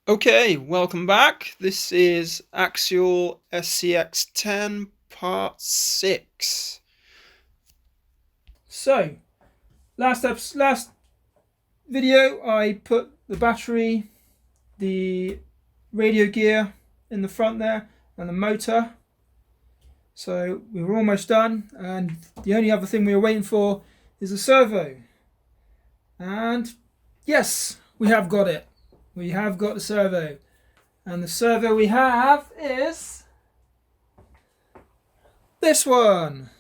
Okay, welcome back. This is Axial SCX 10 part 6. So, last video I put the battery, the radio gear in the front there and the motor. So we were almost done, and the only other thing we were waiting for is the servo. And yes, we have got it. We have got the servo. And the servo we have is this one.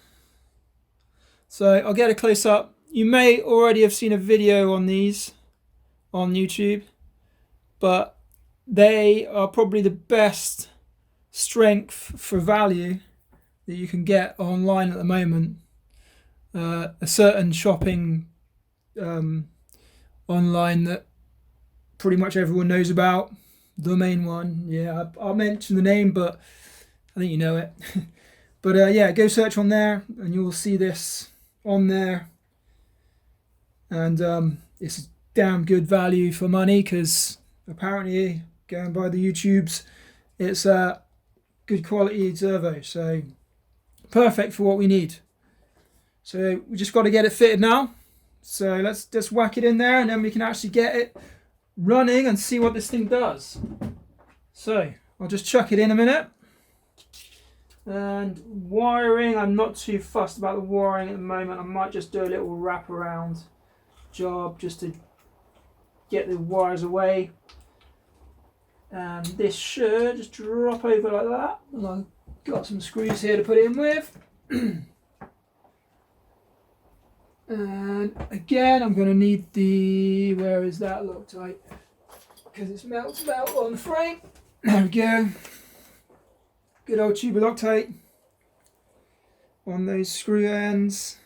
So I'll get a close up. You may already have seen a video on these on YouTube, but they are probably the best strength for value that you can get online at the moment. A certain shopping online that pretty much everyone knows about. The main one, yeah, I'll mention the name, but I think you know it. But yeah, go search on there and you'll see this on there. And it's damn good value for money, because apparently, going by the YouTubes, it's a good quality servo, so perfect for what we need. So we just got to get it fitted now. So let's just whack it in there, and then we can actually get it running and see what this thing does. So I'll just chuck it in a minute. And wiring, I'm not too fussed about the wiring at the moment. I might just do a little wrap around job just to get the wires away. And this should just drop over like that. And I've got some screws here to put it in with. And again, I'm going to need the, where is that Loctite? Because it's melted out on the frame. There we go. Good old tube of Loctite on those screw ends.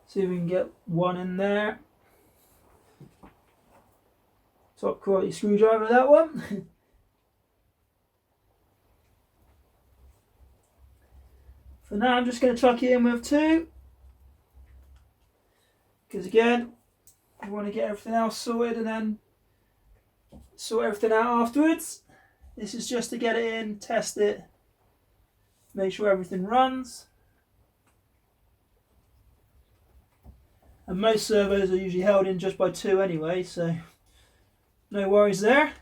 See if we can get one in there. Top quality screwdriver, that one. For now, I'm just going to chuck it in with two, because again, we want to get everything else sorted and then sort everything out afterwards. This is just to get it in, test it, make sure everything runs. And most servos are usually held in just by two anyway, so no worries there.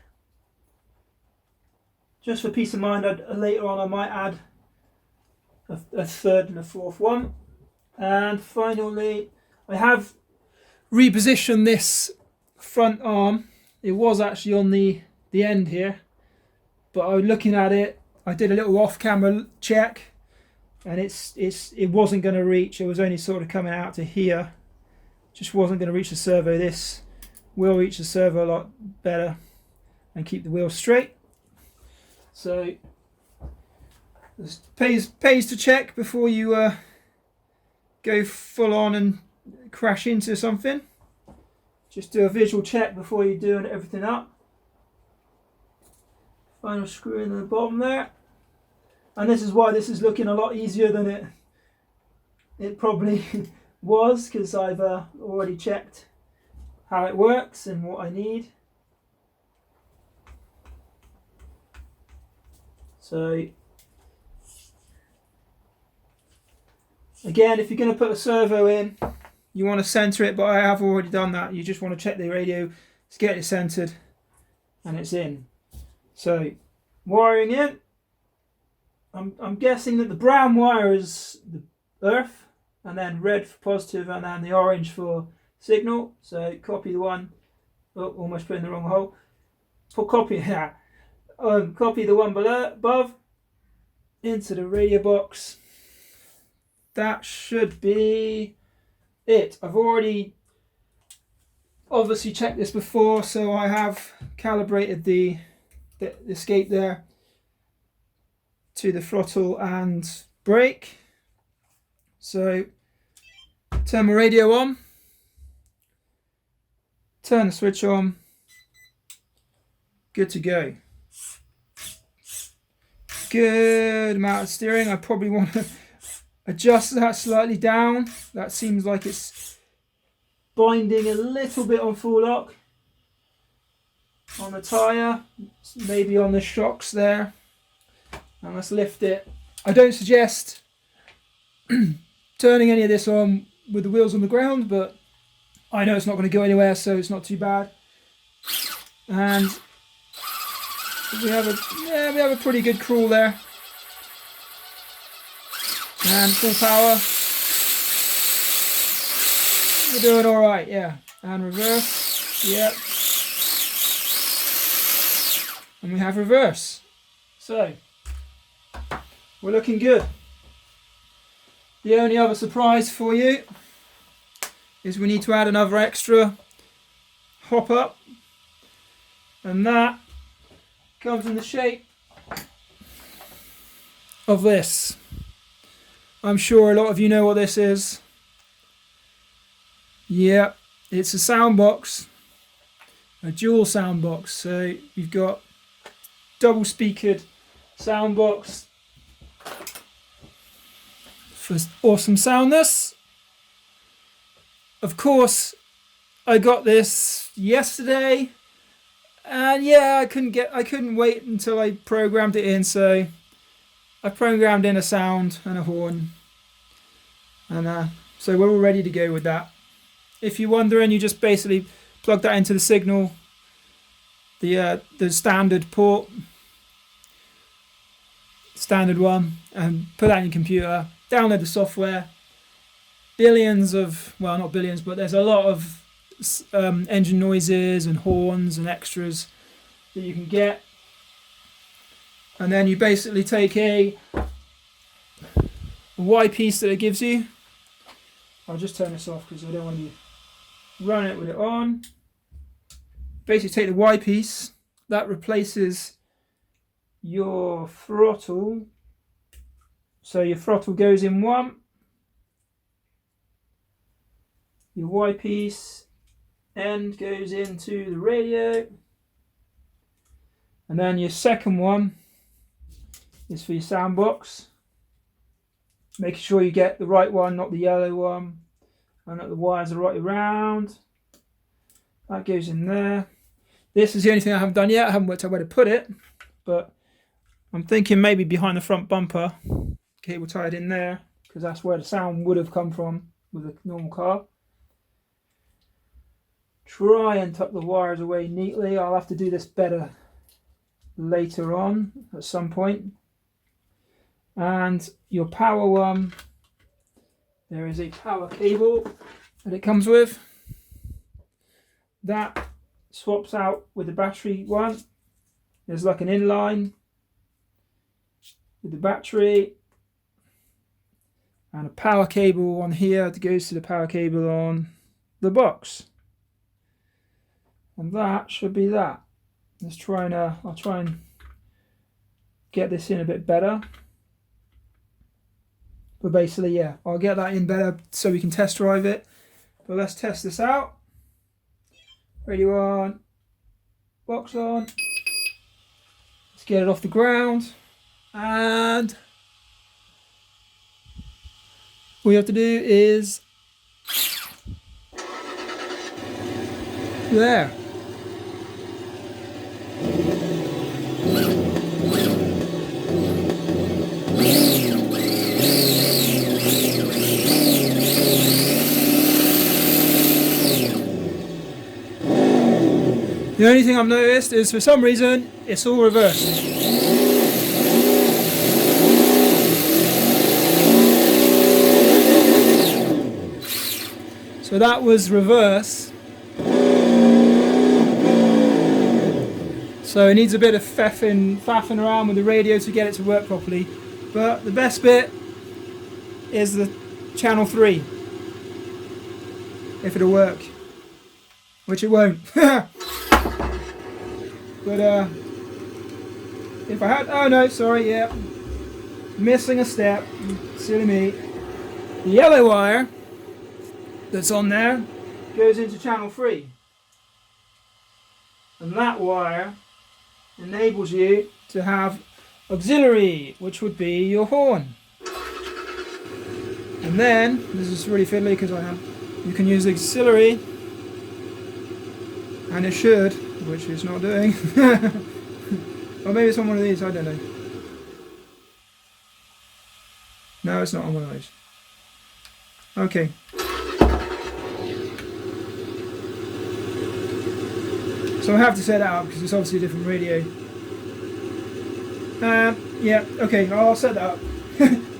Just for peace of mind, later on I might add a third and a fourth one. And finally, I have repositioned this front arm. It was actually on the end here, but I was looking at it. I did a little off-camera check, and it wasn't going to reach. It was only sort of coming out to here. Just wasn't going to reach the servo. This will reach the servo a lot better and keep the wheel straight. So it pays to check before you go full on and crash into something. Just do a visual check before you're doing everything up. Final screw in the bottom there. And this is why this is looking a lot easier than it probably was, because I've already checked how it works and what I need. So again, if you're going to put a servo in, you want to center it, but I have already done that. You just want to check the radio to get it centered, and it's in. So wiring in, I'm guessing that the brown wire is the earth, and then red for positive, and then the orange for signal. So copy the one, oh, almost put in the wrong hole. Copy the one below, above into the radio box. That should be it. I've already obviously checked this before, so I have calibrated the escape there to the throttle and brake. So turn my radio on, turn the switch on, good to go. Good amount of steering. I probably want to adjust that slightly down. That seems like it's binding a little bit on full lock on the tyre, maybe on the shocks there. And let's lift it. I don't suggest turning any of this on with the wheels on the ground, but I know it's not going to go anywhere, so it's not too bad. And we have a pretty good crawl there. And full power. We're doing all right, yeah. And reverse, yep. And we have reverse. So we're looking good. The only other surprise for you is we need to add another extra hop up, and that comes in the shape of this. I'm sure a lot of you know what this is. Yeah, it's a sound box, a dual sound box. So you've got double speakered sound box for awesome soundness. Of course, I got this yesterday, and yeah, I couldn't wait until I programmed it in. So I programmed in a sound and a horn, and so we're all ready to go with that. If you're wondering, you just basically plug that into the signal, the standard port, standard one, and put that in your computer. Download the software. Not billions, but there's a lot of engine noises and horns and extras that you can get. And then you basically take a Y piece that it gives you. I'll just turn this off because I don't want to run it with it on. Basically take the Y piece, that replaces your throttle. So your throttle goes in one. Your Y piece end goes into the radio. And then your second one is for your sound box. Making sure you get the right one, not the yellow one, and that the wires are right around. That goes in there. This is the only thing I haven't done yet. I haven't worked out where to put it, but I'm thinking maybe behind the front bumper. Cable tied in there, because that's where the sound would have come from with a normal car. Try and tuck the wires away neatly. I'll have to do this better later on at some point. And your power one, there is a power cable that it comes with. That swaps out with the battery one. There's like an inline with the battery, and a power cable on here that goes to the power cable on the box. And that should be that. Let's try and I'll try and get this in a bit better. But basically, yeah, I'll get that in better so we can test drive it. But let's test this out. Radio on, box on. Let's get it off the ground. And all you have to do is there. The only thing I've noticed is for some reason it's all reversed. So that was reverse. So it needs a bit of faffing around with the radio to get it to work properly. But the best bit is the channel 3. If it'll work. Which it won't. But if I had, oh no, sorry, yeah, missing a step, silly me. The yellow wire that's on there goes into channel 3, and that wire enables you to have auxiliary, which would be your horn. And then this is really fiddly because I you can use the auxiliary, and it should, which it's not doing. Or maybe it's on one of these, I don't know. No, it's not on one of those. Okay. So I have to set that up because it's obviously a different radio. Yeah, okay, I'll set that up.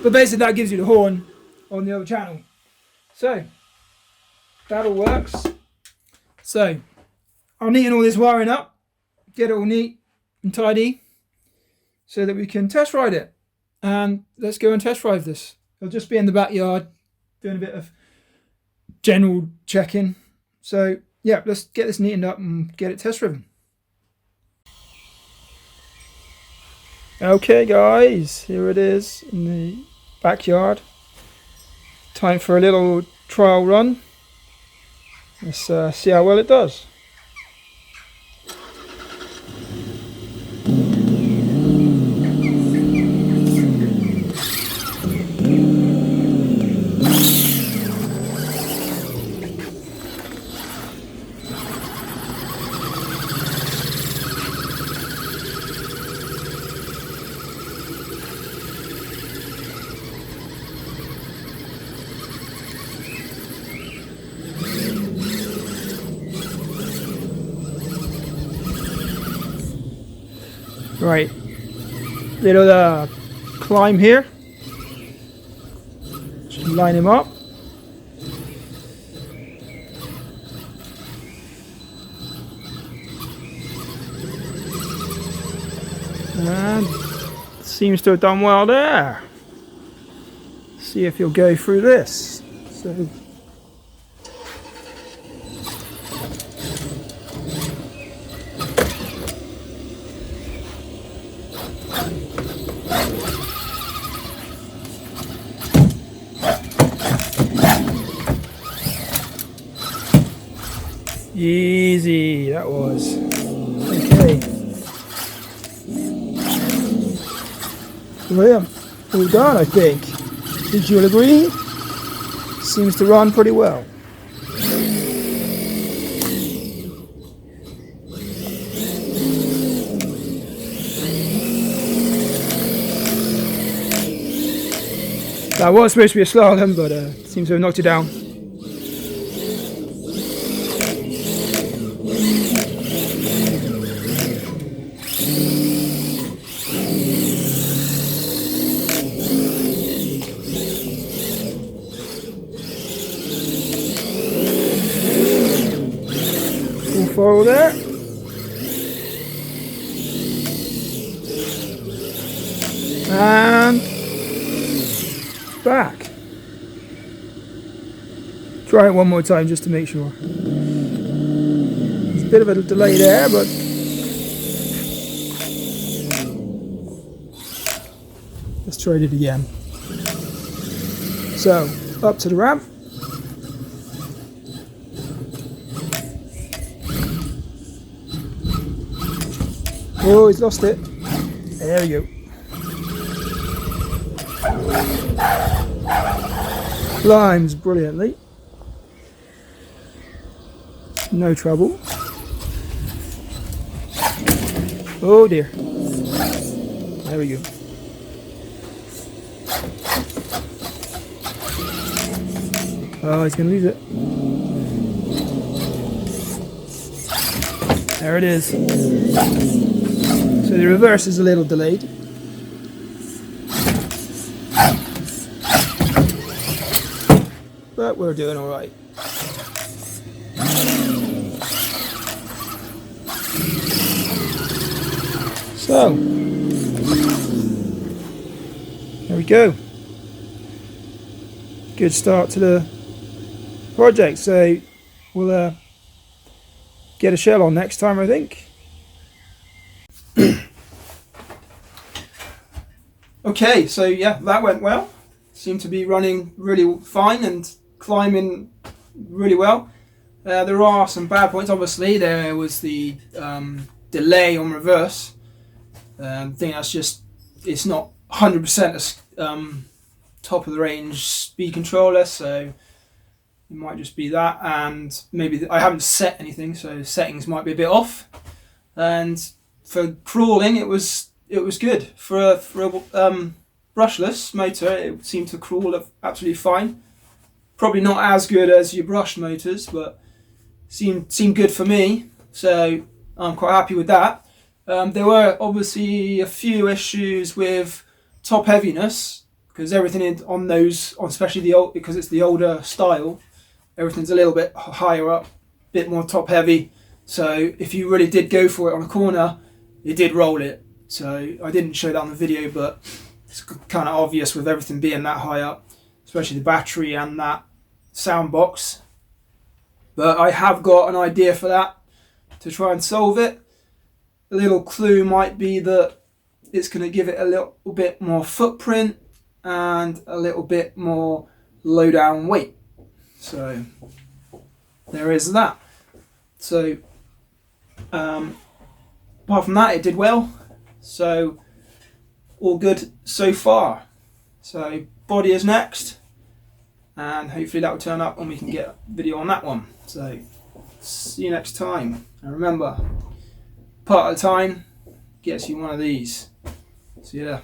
But basically that gives you the horn on the other channel. So, that all works. So, I'll neaten all this wiring up, get it all neat and tidy, so that we can test ride it. And let's go and test drive this. I'll just be in the backyard doing a bit of general checking. So, yeah, let's get this neatened up and get it test driven. Okay guys, here it is in the backyard. Time for a little trial run. Let's see how well it does. Right, little climb here. Just line him up. And seems to have done well there. See if he'll go through this. So. Easy, that was. Okay. Well, all done, I think. Did you agree? Seems to run pretty well. That was supposed to be a slalom, but seems to have knocked it down. Full throttle there. And back. Try it one more time just to make sure. There's a bit of a delay there, but let's try it again. So, up to the ramp. Oh, he's lost it. There we go. Climbs brilliantly. No trouble. Oh dear. There we go. Oh, he's going to lose it. There it is. So the reverse is a little delayed. But we're doing all right. So, there we go. Good start to the project. So we'll get a shell on next time, I think. Okay, so yeah, that went well. Seemed to be running really fine and climbing really well. There are some bad points. Obviously, there was the delay on reverse. I think that's just, it's not 100% top of the range speed controller, so It might just be that, and maybe I haven't set anything, so settings might be a bit off. And for crawling, it was good for a brushless motor. It seemed to crawl absolutely fine. Probably not as good as your brushed motors, but seemed good for me. So I'm quite happy with that. There were obviously a few issues with top heaviness, because everything on those, especially because it's the older style, everything's a little bit higher up, a bit more top heavy. So if you really did go for it on a corner, it did roll it. So I didn't show that on the video, but it's kind of obvious with everything being that high up, especially the battery and that sound box. But I have got an idea for that to try and solve it. A little clue might be that it's going to give it a little bit more footprint and a little bit more low down weight. So there is that. So apart from that, it did well. So all good so far. So body is next, and hopefully that will turn up and we can get a video on that one. So see you next time. And remember, part at a time gets you one of these. See you there.